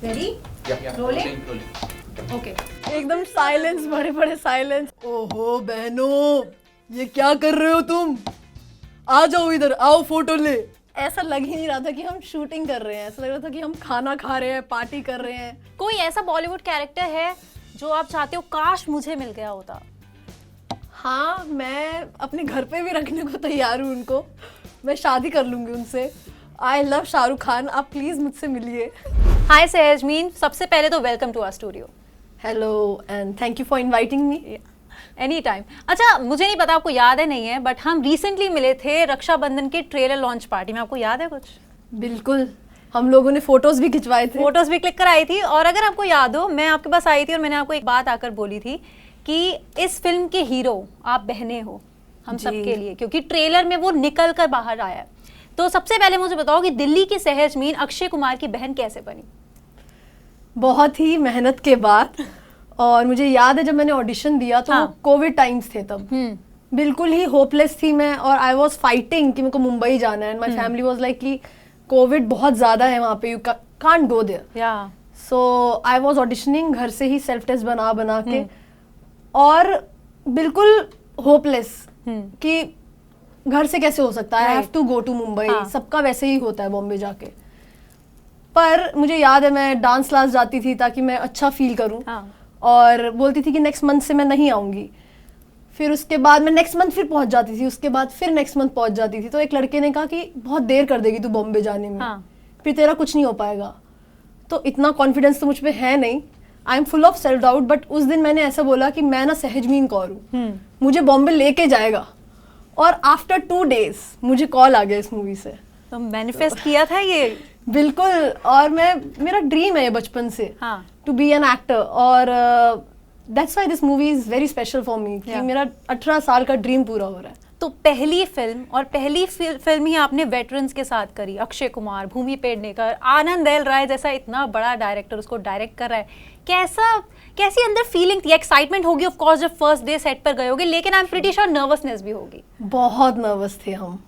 Ready rolling okay एकदम silence, बड़े बड़े साइलेंस। ओहो बहनों, ये क्या कर रहे हो तुम? आ जाओ इधर, आओ फोटो ले। ऐसा लग ही नहीं रहा था कि हम शूटिंग कर रहे हैं, ऐसा लग रहा था कि हम खाना खा रहे हैं, पार्टी कर रहे हैं। कोई ऐसा बॉलीवुड कैरेक्टर है जो आप चाहते हो काश मुझे मिल गया होता? हाँ, मैं अपने घर पे भी रखने को तैयार हूँ उनको। मैं शादी कर लूंगी उनसे। आई लव शाहरुख खान, आप प्लीज मुझसे मिलिए। हाय सहजमीन, सबसे पहले तो welcome to our studio. Hello and thank you for inviting me. Any time. अच्छा, मुझे नहीं पता आपको याद है नहीं है, बट हम रिसेंटली मिले थे रक्षाबंधन के ट्रेलर लॉन्च पार्टी में। आपको याद है कुछ? बिल्कुल, हम लोगों ने फोटोज भी खिंचवाए थे। फोटोज भी क्लिक कराई थी। और अगर आपको याद हो, मैं आपके पास आई थी और मैंने आपको एक बात आकर बोली थी कि इस फिल्म के हीरो आप बहनें हो हम सबके लिए, क्योंकि ट्रेलर में वो निकल कर बाहर आया है। तो सबसे पहले मुझे बताओ कि दिल्ली की सहजमीन अक्षय कुमार की बहन कैसे बनी? बहुत ही मेहनत के बाद। और मुझे याद है जब मैंने ऑडिशन दिया तो हाँ। कोविड टाइम्स थे तब। बिल्कुल ही होपलेस थी मैं, और आई वाज फाइटिंग कि मेरे को मुंबई जाना है। And my family was like कि कोविड बहुत ज्यादा है वहाँ पे, यू कांट गो देयर। या सो आई वाज ऑडिशनिंग घर से ही, सेल्फ टेस्ट बना बना के, और बिल्कुल होपलेस कि घर से कैसे हो सकता है, I have to go to Mumbai. सबका वैसे ही होता है बॉम्बे जाके। पर मुझे याद है मैं डांस क्लास जाती थी ताकि मैं अच्छा फील करूं। और बोलती थी कि नेक्स्ट मंथ से मैं नहीं आऊंगी। फिर उसके बाद मैं नेक्स्ट मंथ फिर पहुंच जाती थी, उसके बाद फिर नेक्स्ट मंथ पहुंच जाती थी। तो एक लड़के ने कहा कि बहुत देर कर देगी तू बॉम्बे जाने में, फिर तेरा कुछ नहीं हो पाएगा। तो इतना कॉन्फिडेंस तो मुझ पे है नहीं, I am full of self doubt. But उस दिन मैंने ऐसा बोला कि मैं ना सहजमीन कौर हूँ, मुझे बॉम्बे लेके जाएगा। और आफ्टर 2 days मुझे कॉल आ गया इस मूवी से। तो मैनिफेस्ट किया था ये? बिल्कुल। और मेरा ड्रीम है ये बचपन से, टू बी एन एक्टर। और that's why this movie is very special for me, कि मेरा 18 साल का ड्रीम पूरा हो रहा है। तो पहली फिल्म, और पहली फिल्म ही आपने वेटरन्स के साथ करी। अक्षय कुमार, भूमि पेडनेकर, आनंद एल राय जैसा इतना बड़ा डायरेक्टर उसको डायरेक्ट कर रहा है। कैसी अंदर फीलिंग थी? एक्साइटमेंट होगी ऑफ कोर्स जब फर्स्ट डे सेट पर गए होगे, लेकिन आई एम प्रीटी श्योर नर्वसनेस भी होगी। बहुत नर्वस थे हम,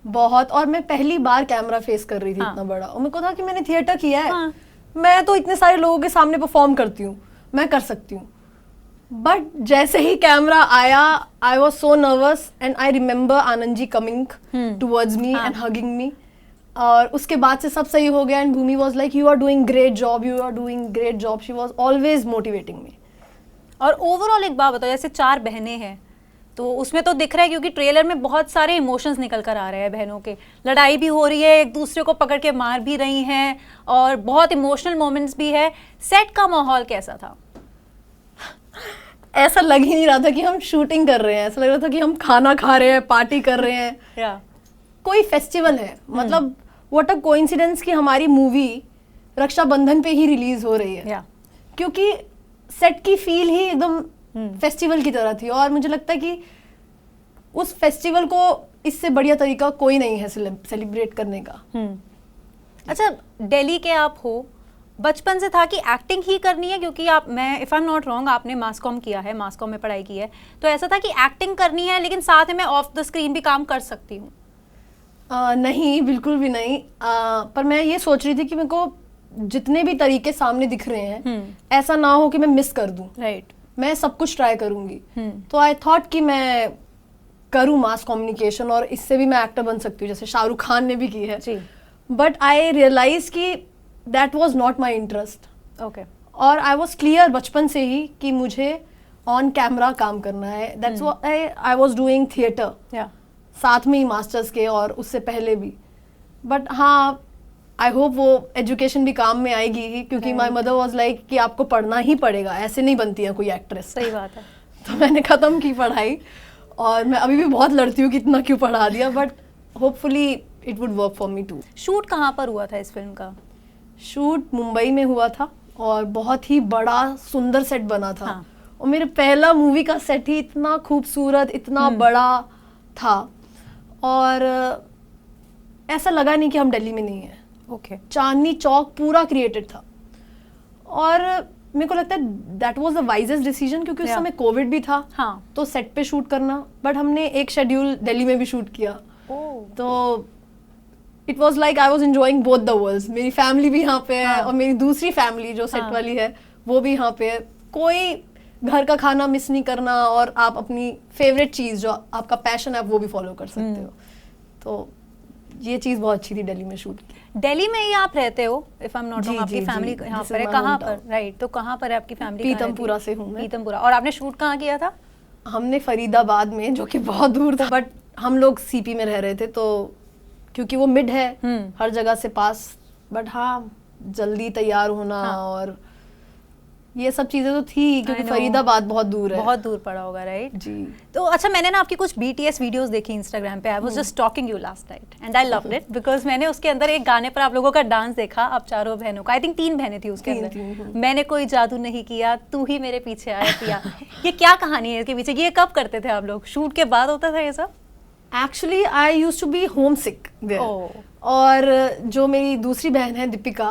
बहुत। और मैं पहली बार कैमरा फेस कर रही थी इतना बड़ा, और मेरे को था कि मैंने थिएटर किया है, मैं तो इतने सारे लोगों के सामने परफॉर्म करती हूँ, मैं कर सकती हूँ। बट जैसे ही कैमरा आया, I was so nervous. And I remember Anand ji coming towards me and hugging me. और उसके बाद से सब सही हो गया। And Bhumi was like you are doing great job, you are doing great job. She was always motivating me. और overall एक बात बताओ, जैसे 4 बहनें हैं तो उसमें तो दिख रहा है, क्योंकि ट्रेलर में बहुत सारे इमोशंस निकल कर आ रहे हैं बहनों के। लड़ाई भी हो रही है, एक दूसरे को पकड़ के मार भी रही हैं, और बहुत इमोशनल मोमेंट्स भी है। सेट का माहौल कैसा था? ऐसा लग ही नहीं रहा था कि हम शूटिंग कर रहे हैं, ऐसा लग रहा था कि हम खाना खा रहे हैं, पार्टी कर रहे हैं। कोई फेस्टिवल है। मतलब व्हाट अ कोइंसिडेंस कि हमारी मूवी रक्षाबंधन पे ही रिलीज हो रही है। क्योंकि सेट की फील ही एकदम फेस्टिवल की तरह थी। और मुझे लगता है कि उस फेस्टिवल को इससे बढ़िया तरीका कोई नहीं है सेलिब्रेट करने का। अच्छा, दिल्ली के आप हो, बचपन से था कि एक्टिंग ही करनी है? क्योंकि मैं if I am not wrong, आपने मास कॉम किया है, मास कॉम में पढ़ाई की है, तो ऐसा था कि एक्टिंग करनी है लेकिन साथ में मैं ऑफ द स्क्रीन भी काम कर सकती हूँ? नहीं, बिल्कुल भी नहीं। पर मैं ये सोच रही थी कि मेरे को जितने भी तरीके सामने दिख रहे हैं, ऐसा ना हो कि मैं मिस कर दूं। मैं सब कुछ ट्राई करूंगी। तो आई थॉट कि मैं करूं मास कम्युनिकेशन, और इससे भी मैं एक्टर बन सकती हूँ, जैसे शाहरुख खान ने भी की है। बट आई रियलाइज कि that was not my interest. और आई वाज क्लियर बचपन से ही कि मुझे ऑन कैमरा काम करना है। That's why I was doing theatre, साथ में ही मास्टर्स के और उससे पहले भी। बट हाँ, आई होप वो एजुकेशन भी काम में आएगी ही, क्योंकि माय मदर वाज लाइक कि आपको पढ़ना ही पड़ेगा, ऐसे नहीं बनती है कोई एक्ट्रेस। सही बात है। तो मैंने खत्म की पढ़ाई, और मैं अभी भी बहुत लड़ती हूँ कि इतना क्यों पढ़ा दिया। But hopefully it would work for me too. Shoot कहाँ पर हुआ था इस फिल्म का? शूट मुंबई में हुआ था, और बहुत ही बड़ा सुंदर सेट बना था। और मेरे पहला मूवी का सेट ही इतना खूबसूरत, इतना बड़ा था। और ऐसा लगा नहीं कि हम दिल्ली में नहीं हैं। चांदनी चौक पूरा क्रिएटेड था। और मेरे को लगता है that was the wisest decision, क्योंकि उस समय कोविड भी था। तो सेट पे शूट करना, बट हमने एक शेड्यूल दिल्ली में भी शूट किया। तो it was like I was enjoying both the worlds. मेरी फैमिली भी यहाँ पे है और मेरी दूसरी फैमिली जो सेट वाली है वो भी यहाँ पे है। कोई घर का खाना मिस नहीं करना और आप अपनी फेवरेट चीज़ जो आपका पैशन है आप वो भी फॉलो कर सकते हो। तो ये चीज़ बहुत अच्छी थी दिल्ली में शूट की। दिल्ली में ही आप रहते हो, if I am not wrong, आपकी फैमिली यहाँ पर है, कहाँ पर? राइट, तो कहाँ पर है आपकी फैमिली? पीतमपुरा से हूँ मैं। पीतमपुरा। और आपने शूट कहाँ किया था? हमने फरीदाबाद में, जो कि बहुत दूर था, बट हम लोग सीपी में रह रहे थे तो क्योंकि वो मिड है हर जगह से पास, बट हाँ जल्दी तैयार होना और ये सब चीजें तो थी क्योंकि फरीदाबाद बहुत दूर है, बहुत दूर पड़ा होगा। राइट जी। तो अच्छा, मैंने ना आपकी कुछ BTS वीडियोस देखी इंस्टाग्राम पे। I was just talking you last night and I loved it because मैंने उसके अंदर एक गाने पर आप लोगों का डांस देखा, आप चारों बहनों का। आई थिंक 3 बहनें थी उसके अंदर। मैंने कोई जादू नहीं किया, तू ही मेरे पीछे आया पिया। ये क्या कहानी है इसके पीछे? ये कब करते थे आप लोग? शूट के बाद होता था ये सब? Actually I used to be homesick there. और जो मेरी दूसरी बहन है दीपिका,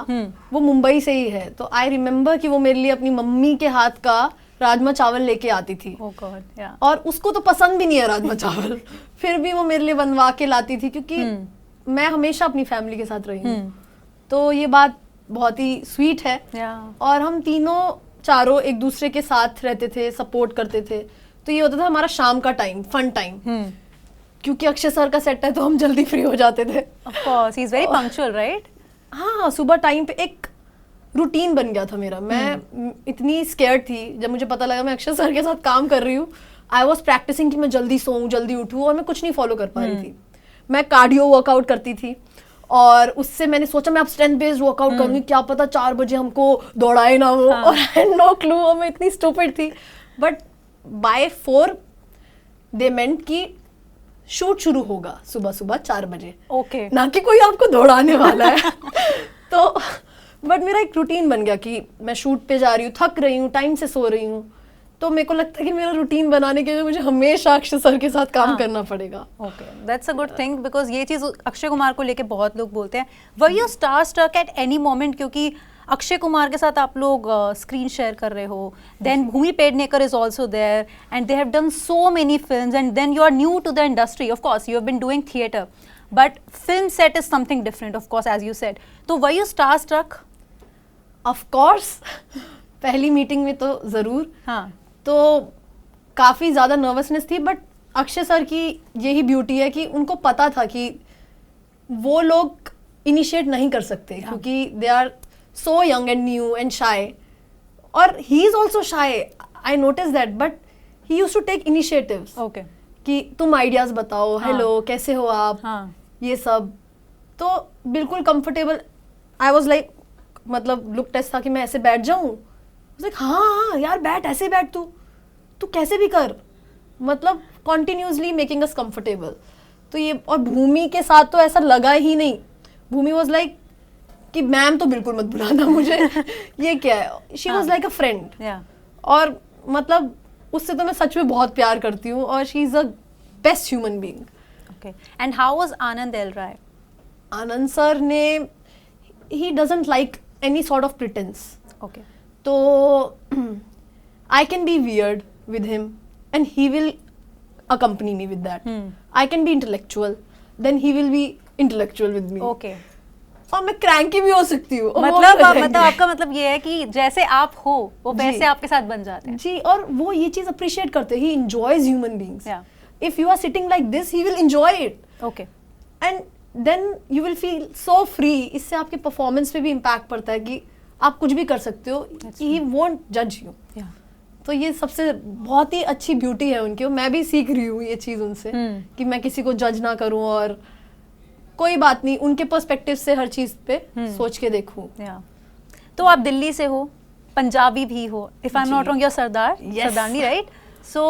वो मुंबई से ही है, तो आई रिमेम्बर कि वो मेरे लिए अपनी मम्मी के हाथ का राजमा चावल लेके आती थी। oh God, yeah. और उसको तो पसंद भी नहीं है राजमा चावल, फिर भी वो मेरे लिए बनवा के लाती थी क्योंकि मैं हमेशा अपनी फैमिली के साथ रही हूँ। तो ये बात बहुत ही स्वीट है। और हम चारों एक दूसरे के साथ रहते थे, सपोर्ट करते थे। तो ये होता था हमारा शाम का टाइम, फन टाइम, क्योंकि अक्षय सर का सेट है तो हम जल्दी फ्री हो जाते थे। Of course, he is very punctual, right? हाँ, सुबह टाइम पे एक रूटीन बन गया था मेरा। मैं इतनी स्केयर्ड थी जब मुझे पता लगा मैं अक्षय सर के साथ काम कर रही हूँ। आई वॉज प्रैक्टिसिंग कि मैं जल्दी सोऊं, जल्दी उठूं, और मैं कुछ नहीं फॉलो कर पा रही थी। मैं कार्डियो वर्कआउट करती थी और उससे मैंने सोचा मैं अब स्ट्रेंथ बेस्ड वर्कआउट करूंगी, क्या पता 4 बजे हमको दौड़ाए ना वो। और आई नो क्लू, और मैं इतनी स्टूपिड थी। बट बाय 4 दे मेंट कि शूट शुरू होगा सुबह 4 बजे। ओके। ना कि कोई आपको दौड़ाने वाला है। तो बट मेरा एक रूटीन बन गया कि मैं शूट पे जा रही हूँ, थक रही हूँ, टाइम से सो रही हूँ, तो मेरे को लगता है कि मेरा रूटीन बनाने के लिए मुझे हमेशा अक्षय सर के साथ काम करना पड़ेगा। Okay, that's a good thing because ये चीज़ अक्षय कुमार को लेके बहुत लोग बोलते हैं। Were you star struck at any moment? क्योंकि अक्षय कुमार के साथ आप लोग स्क्रीन शेयर कर रहे हो, then Bhumi Pednekar is also there and they have done so many films and then you are new to the industry. Of course you have been doing theatre but film set is something different, of course as you said. तो were you star struck? Of course, पहली meeting में तो ज़रूर। हाँ, तो काफ़ी ज़्यादा nervousness थी, बट अक्षय सर की यही ब्यूटी है कि उनको पता था कि वो लोग इनिशिएट नहीं कर सकते क्योंकि they are so young and new and shy, और he is also shy, I noticed that, but he used to take initiatives. okay. कि तुम आइडियाज बताओ, हेलो कैसे हो आप, ये सब। तो बिल्कुल कंफर्टेबल। आई वॉज लाइक, मतलब लुक टेस्ट था कि मैं ऐसे बैठ जाऊँ, हाँ यार बैठ, ऐसे बैठ, तू कैसे भी कर, मतलब कॉन्टिन्यूसली मेकिंग अस कंफर्टेबल। तो ये, और भूमि के साथ तो ऐसा लगा ही नहीं। भूमि वॉज लाइक कि मैम तो बिल्कुल मत बुलाना मुझे, ये क्या है। She was like a friend, और मतलब उससे तो मैं सच में बहुत प्यार करती हूँ, और she is a best human being. Okay, and how was Anand L Rai? Anand sir ने, he doesn't like any sort of pretence. Okay, तो I can be weird with him and he will accompany me with that. I can be intellectual, then he will be intellectual with me. Okay. और मैं cranky भी हो सकती हूँ। मतलब आपका मतलब ये है कि जैसे आप हो वो वैसे आपके साथ बन जाते हैं। जी, और वो ये चीज अप्रिशिएट करते हैं। He enjoys human beings. If you are sitting like this, he will enjoy it. Okay, and then you will feel so free. इससे आपके परफॉर्मेंस पे भी इम्पैक्ट पड़ता है कि आप कुछ भी कर सकते हो, ही वोंट जज यू। तो ये सबसे बहुत ही अच्छी ब्यूटी है उनकी। मैं भी सीख रही हूँ ये चीज उनसे कि मैं किसी को जज ना करूँ, और कोई बात नहीं, उनके पर्सपेक्टिव से हर चीज पे सोच के देखूं। तो आप दिल्ली से हो, पंजाबी भी हो, if I am not wrong you are sardarni, right? So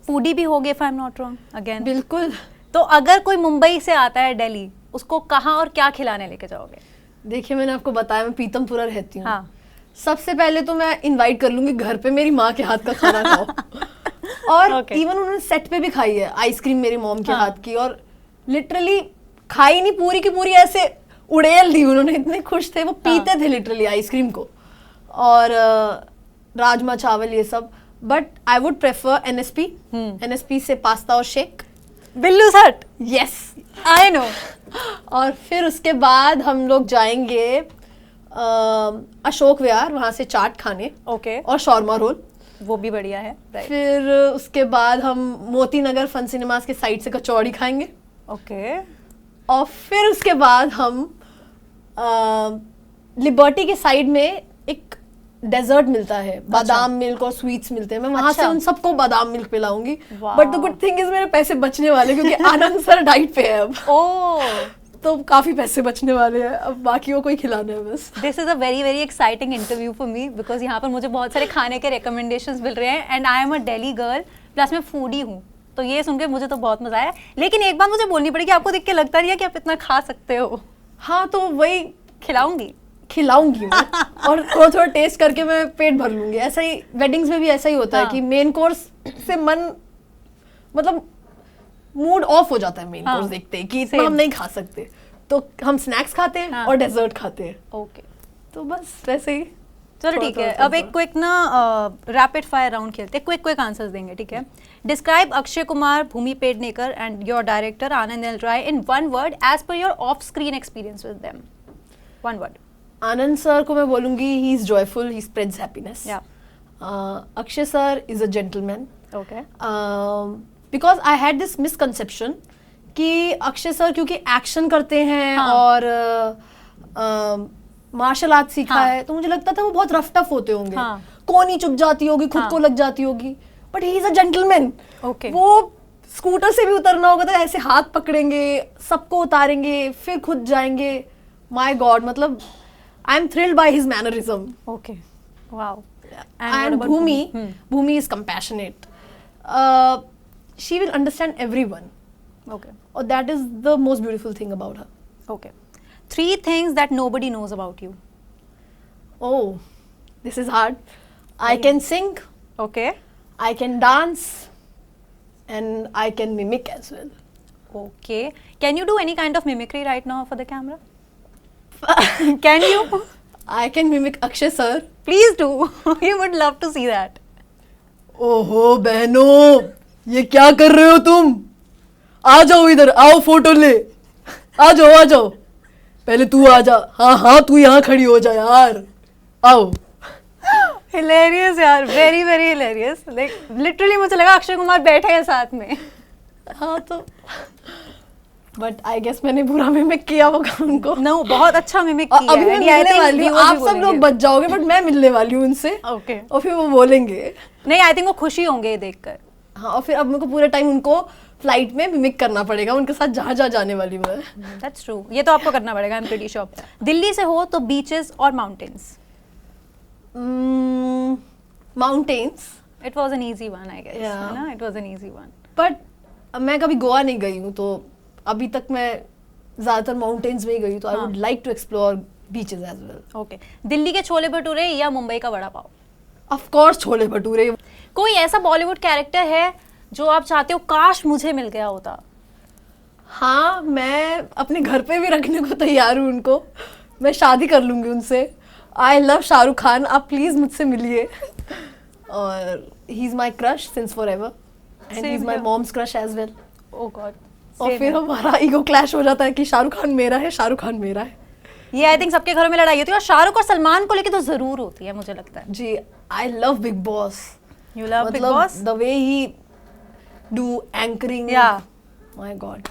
foodie भी होगे if I am not wrong again. बिल्कुल। तो अगर कोई मुंबई से आता है दिल्ली, उसको कहाँ और क्या खिलाने लेके जाओगे? देखिए, मैंने आपको बताया मैं पीतमपुरा रहती हूँ। हाँ। सबसे पहले तो मैं इनवाइट कर लूंगी घर पे, मेरी माँ के हाथ का खाना खाओ। और इवन उन्होंने सेट पे भी खाई है आइसक्रीम मेरी मॉम के हाथ की, और लिटरली खाई नहीं, पूरी की पूरी ऐसे उड़ेल दी उन्होंने, इतने खुश थे वो। पीते थे लिटरली आइसक्रीम को, और राजमा चावल ये सब। But I would prefer NSP से पास्ता और शेक। बिल्लू's हट। Yes, I know. और फिर उसके बाद हम लोग जाएंगे अशोक विहार, वहां से चाट खाने ओके। और शॉर्मा रोल, वो भी बढ़िया है, राइट। फिर उसके बाद हम मोती नगर फन सिनेमास के साइड से कचौड़ी खाएंगे। ओके। और फिर उसके बाद हम लिबर्टी के साइड में एक डेजर्ट मिलता है, बादाम मिल्क और स्वीट्स मिलते हैं, मैं वहां से उन सबको बादाम मिल्क पिलाऊंगी। But the good thing is मेरे पैसे बचने वाले, क्योंकि आनंद सर डाइट पे है अब। ओह, तो काफी पैसे बचने वाले हैं, अब बाकी को कोई खिलाना है बस। This is a very very exciting interview for me, because यहाँ पर मुझे बहुत सारे खाने के रिकमेंडेशंस मिल रहे हैं and I am a Delhi girl, plus मैं फूडी हूँ, तो ये सुन के मुझे तो बहुत मजा आया। लेकिन एक बात मुझे बोलनी पड़ेगी, आपको देख के लगता नहीं है कि आप इतना खा सकते हो? हाँ, तो वही खिलाऊंगी मैं और थोड़ा थोड़ा टेस्ट करके मैं पेट भर लूंगी। ऐसा ही वेडिंग्स में भी ऐसा ही होता है कि मेन कोर्स से मन, मतलब मूड ऑफ हो जाता है मेन कोर्स देखते ही कि इतना हम नहीं खा सकते, तो हम स्नैक्स खाते हैं और डेजर्ट खाते हैं। ओके, तो बस वैसे ही। चलो ठीक है, अब एक क्विक ना रैपिड फायर राउंड खेलते हैं, क्विक आंसर्स देंगे, ठीक है? Describe Akshay Kumar, Bhumi Pednekar and your director Anand L Rai in one word as per your off screen experience with them. One word. Anand sir को मैं बोलूंगी he is joyful, he spreads happiness. Akshay sir is a gentleman. Okay. Because I had this misconception कि Akshay sir क्योंकि action करते हैं और martial art सीखा है, तो मुझे लगता था वो बहुत रफ टफ होते होंगे, कोनी चुप जाती होगी, खुद को लग जाती होगी, but he is a gentleman. वो स्कूटर से भी उतरना होगा तो ऐसे हाथ पकड़ेंगे, सबको उतारेंगे, फिर खुद जाएंगे। माय गॉड, मतलब I am thrilled by his mannerism. Okay, wow. And Bhumi is compassionate, she will understand everyone. Okay. Or that is the most beautiful thing about her. Okay. 3 things that nobody knows about you. Oh, this is hard. I can sing. Okay. I can dance. And I can mimic as well. Okay. Can you do any kind of mimicry right now for the camera? Can you? I can mimic Akshay sir. Please do. We would love to see that. ओहो बहनों, ये क्या कर रहे हो तुम? आ जाओ इधर, आओ फोटो ले, आ जाओ, पहले तू आ जा। हाँ तू यहाँ खड़ी हो जा यार, आओ। हिलेरियस यार, very very hilarious. Like literally मुझे लगा अक्षय कुमार बैठे हैं साथ में। हाँ, तो बट आई गेस मैंने बुरा मिमिक किया होगा उनको। नो, बहुत अच्छा मिमिक किया है। अभी मैं मिलने वाली हूँ, आप सब लोग बच जाओगे, बट मैं मिलने वाली हूँ उनसे। ओके। और फिर वो बोलेंगे। नहीं, आई थिंक वो खुशी होंगे देखकर। हाँ, और फिर अब मेरे को पूरे टाइम उनको फ्लाइट में मिमिक करना पड़ेगा, उनके साथ जहाँ जाने वाली हूँ मैं। दैट्स ट्रू, ये तो आपको करना पड़ेगा, I am pretty sure. Delhi से हो तो बीचेस और mountains? Mountains. It was an easy one, I guess, है ना? It was an easy one. But मैं कभी गोवा नहीं गई हूँ, तो अभी तक मैं ज्यादातर माउंटेन्स में ही गई हूँ, तो I would like to explore beaches as well. Okay. Delhi के छोले भटूरे या मुंबई का वड़ा पाव? Of course chole bhature. कोई ऐसा बॉलीवुड कैरेक्टर है जो आप चाहते हो काश मुझे मिल गया होता? हाँ, मैं अपने घर पे भी रखने को तैयार हूँ उनको, मैं शादी कर लूंगी उनसे। आई लव शाहरुख खान, आप प्लीज मुझसे मिलिए। और he is my crush since forever and he is my mom's crush as well. Oh God. और फिर हमारा ईगो क्लैश हो जाता है कि शाहरुख खान मेरा है, शाहरुख खान मेरा है। ये आई थिंक सबके घरों में लड़ाई होती है, और शाहरुख और सलमान को लेके तो जरूर होती है, मुझे लगता है। जी, I love Bigg Boss. You love Bigg Boss? The way he do anchoring. Yeah. My God,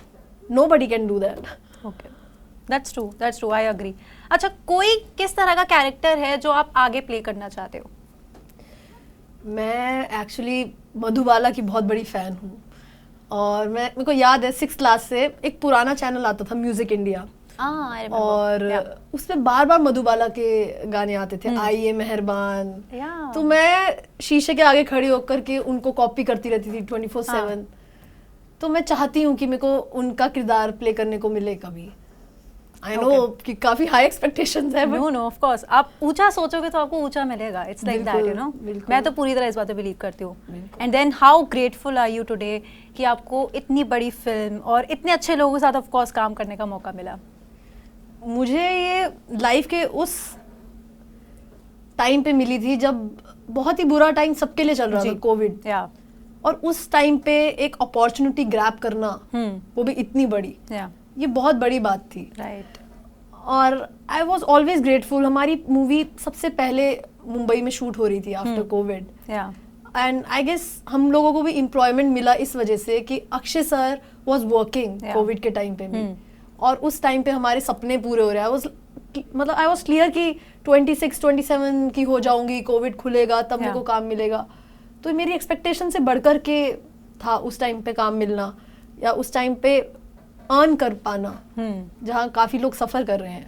nobody can do that. Okay, that's true. I agree. अच्छा, कोई किस तरह का कैरेक्टर है जो आप आगे प्ले करना चाहते हो? मैं एक्चुअली मधुबाला की बहुत बड़ी फैन हूँ, और मेरे को याद है 6th क्लास से एक पुराना चैनल आता था, म्यूजिक इंडिया। और उसमें बार बार मधुबाला के गाने आते थे, आइए मेहरबान। तो मैं शीशे के आगे खड़ी होकर के उनको कॉपी करती रहती थी 24/7। तो मैं चाहती हूँ कि मेरे को उनका किरदार प्ले करने को मिले कभी। आई नो कि काफी हाई एक्सपेक्टेशंस है। नो, ऑफ कोर्स, आप ऊंचा सोचोगे तो आपको ऊंचा मिलेगा। It's like that, you know. मैं तो पूरी तरह इस बात पे बिलीव करती हूँ। And then how grateful are you today कि आपको इतनी बड़ी फिल्म और इतने अच्छे लोगों के साथ ऑफ कोर्स काम करने का मौका मिला। मुझे ये लाइफ के उस टाइम पे मिली थी जब बहुत ही बुरा टाइम सबके लिए चल रहा था, कोविड। और उस टाइम पे एक अपॉर्चुनिटी ग्रैब करना, वो भी इतनी बड़ी, ये बहुत बड़ी बात थी। राइट। और आई वॉज ऑलवेज ग्रेटफुल। हमारी मूवी सबसे पहले मुंबई में शूट हो रही थी after Covid, and I guess हम लोगों को भी एम्प्लॉयमेंट मिला इस वजह से कि Akshay sir was working Covid के टाइम पे भी, और उस टाइम पे हमारे सपने पूरे हो रहे हैं। आई वॉज क्लियर कि 26-27 की हो जाऊंगी, कोविड खुलेगा तब मेरे को काम मिलेगा। तो मेरी एक्सपेक्टेशन से बढ़कर के था उस टाइम पे काम मिलना, या उस टाइम पे अर्न कर पाना, जहाँ काफी लोग सफर कर रहे हैं।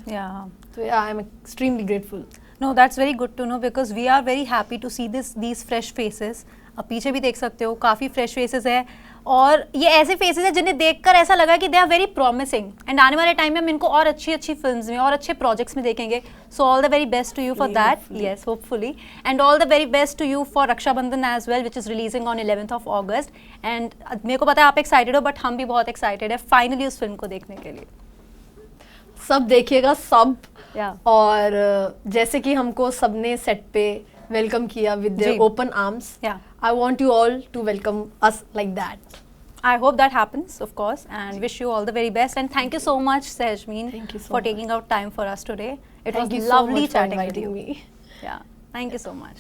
तो I am extremely grateful. No, that's very good to know because we are very happy to see these fresh faces. अब पीछे भी देख सकते हो काफ़ी फ्रेश फेसेस है, और ये ऐसे फेसेस है जिन्हें देखकर ऐसा लगा कि they are very promising, and आने वाले टाइम में हम इनको और अच्छी अच्छी फिल्म्स में और अच्छे प्रोजेक्ट्स में देखेंगे। So all the very best to you for that. Yes, hopefully, and all the very best to you for Rakshabandhan as well, which is releasing on 11th of August। And मेरे को पता है आप एक्साइटेड हो, but हम भी बहुत excited है फाइनली उस फिल्म को देखने के लिए। सब देखिएगा, सब। और जैसे कि हमको सबने सेट पे वेलकम किया with their open arms, I want you all to welcome us like that. I hope that happens, of course, and wish you all the very best. And thank you so much, Sehjmeen, for taking out time for us today. It was lovely chatting with you. Yeah, thank you so much.